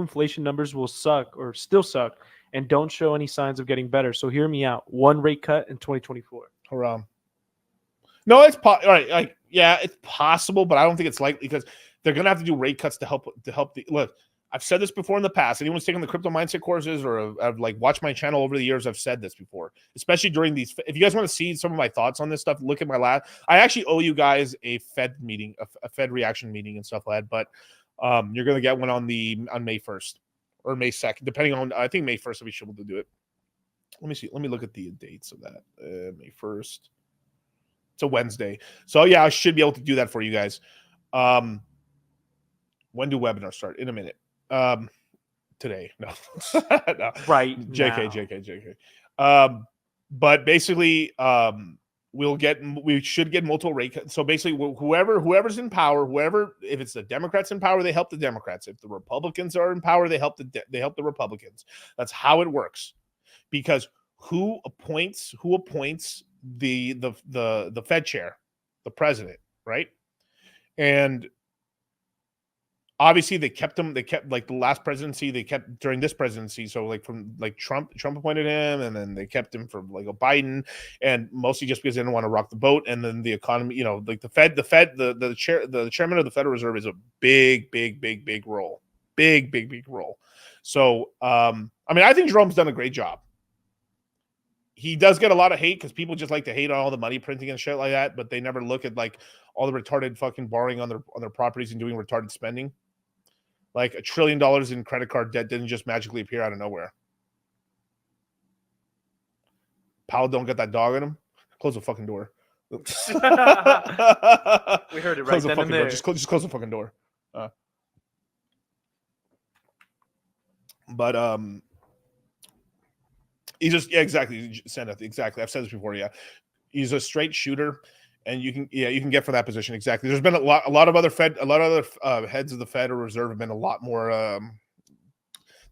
new inflation numbers will suck or still suck and don't show any signs of getting better. So hear me out. One rate cut in 2024. Haram. No, it's all right. Like, yeah, it's possible, but I don't think it's likely because they're gonna have to do rate cuts to help the look. I've said this before in the past. Anyone's taken the crypto mindset courses or I've like watched my channel over the years, I've said this before, especially during these. If you guys want to see some of my thoughts on this stuff, look at my last. I actually owe you guys a Fed meeting, a Fed reaction meeting and stuff like that. But you're gonna get one on May 1st or May 2nd, depending on. I think May 1st will be able to do it. Let me see. Let me look at the dates of that. May 1st. It's a Wednesday, so yeah, I should be able to do that for you guys. When do webinars start? In a minute. Today. No. No. Right. JK. But basically, we should get multiple rate cuts. So basically, whoever's in power, if it's the Democrats in power, they help the Democrats. If the Republicans are in power, they help the Republicans. That's how it works. Because who appoints the Fed chair? The president, right? And obviously, they kept like the last presidency. They kept during this presidency. So like from like Trump appointed him, and then they kept him for like a Biden, and mostly just because they didn't want to rock the boat. And then the economy, like the chairman of the Federal Reserve is a big role, big role. So I mean, I think Jerome's done a great job. He does get a lot of hate because people just like to hate on all the money printing and shit like that, but they never look at like all the retarded fucking borrowing on their properties and doing retarded spending. Like $1 trillion in credit card debt didn't just magically appear out of nowhere. Powell don't get that dog in him. Close the fucking door. We heard it right close the then fucking and there. door. Just close the fucking door. But he's just exactly. Send exactly. I've said this before. Yeah, he's a straight shooter. And you can get for that position exactly. There's been a lot of other heads of the Federal Reserve have been a lot more.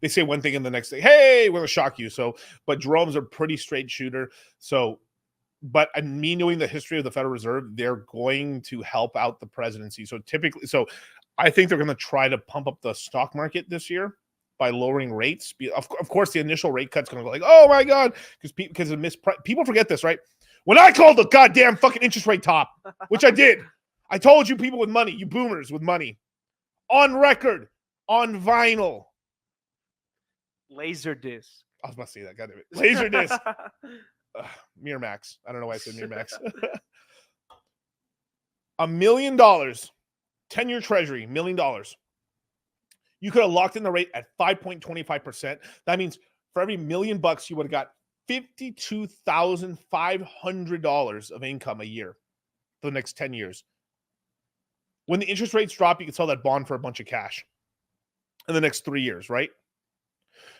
They say one thing and the next thing, hey, we're gonna shock you. So, but Jerome's a pretty straight shooter. So, but me knowing the history of the Federal Reserve, they're going to help out the presidency. So I think they're going to try to pump up the stock market this year by lowering rates. Of course, the initial rate cut's going to go like, oh my god, because people forget this, right? When I called the goddamn fucking interest rate top, which I did, I told you people with money, you boomers with money, on record, on vinyl. Laser disc. I was about to say that. God damn it. Laser disc. Miramax. I don't know why I said Miramax. $1 million, 10-year treasury, $1 million. You could have locked in the rate at 5.25%. That means for every $1 million, you would have got $52,500 of income a year for the next 10 years. When the interest rates drop, you can sell that bond for a bunch of cash in the next 3 years, right?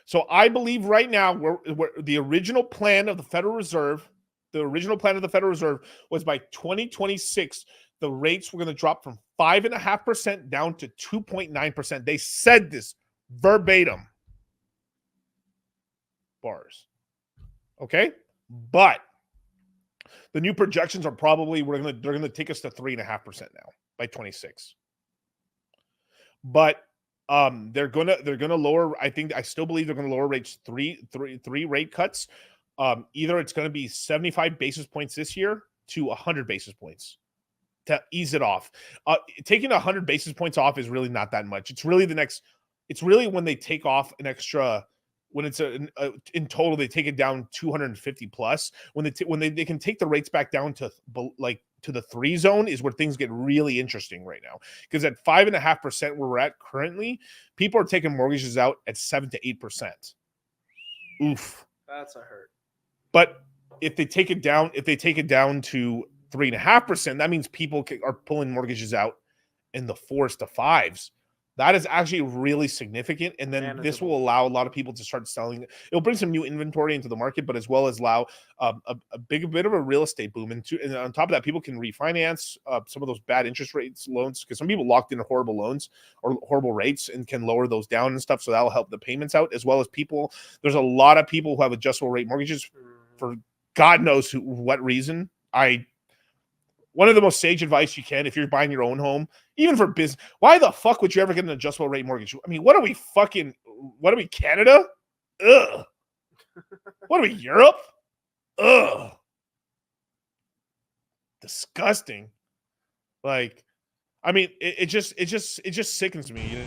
So I believe right now we're the original plan of the Federal Reserve, was by 2026, the rates were going to drop from 5.5% down to 2.9%. They said this verbatim. Bars. Okay, but the new projections are probably they're gonna take us to 3.5% now by 26. But they're gonna lower. I still believe they're gonna lower rates three rate cuts. Either it's gonna be 75 basis points this year to 100 basis points to ease it off. Taking 100 basis points off is really not that much. It's really when they take off an extra. When it's in total, they take it down 250 plus. When they can take the rates back down to like to the 3 zone is where things get really interesting right now. Because at 5.5% where we're at currently, people are taking mortgages out at 7 to 8%. Oof, that's a hurt. But if they take it down to 3.5%, that means people are pulling mortgages out in the 4s to 5s. That is actually really significant. And then this will allow a lot of people to start selling. It'll bring some new inventory into the market, but as well as allow a big bit of a real estate boom. And on top of that, people can refinance some of those bad interest rates loans because some people locked in horrible loans or horrible rates and can lower those down and stuff. So that'll help the payments out as well as people. There's a lot of people who have adjustable rate mortgages for God knows what reason. one of the most sage advice you can if you're buying your own home, even for business. Why the fuck would you ever get an adjustable rate mortgage? I mean, what are we, Canada? Ugh. What are we, Europe? Ugh. Disgusting. Like, I mean, it just sickens me. You know?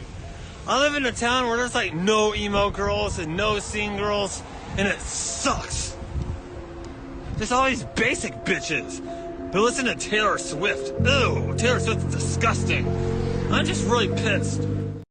I live in a town where there's like no emo girls and no scene girls, and it sucks. There's all these basic bitches who listen to Taylor Swift. Ew, Taylor Swift's disgusting. I'm just really pissed.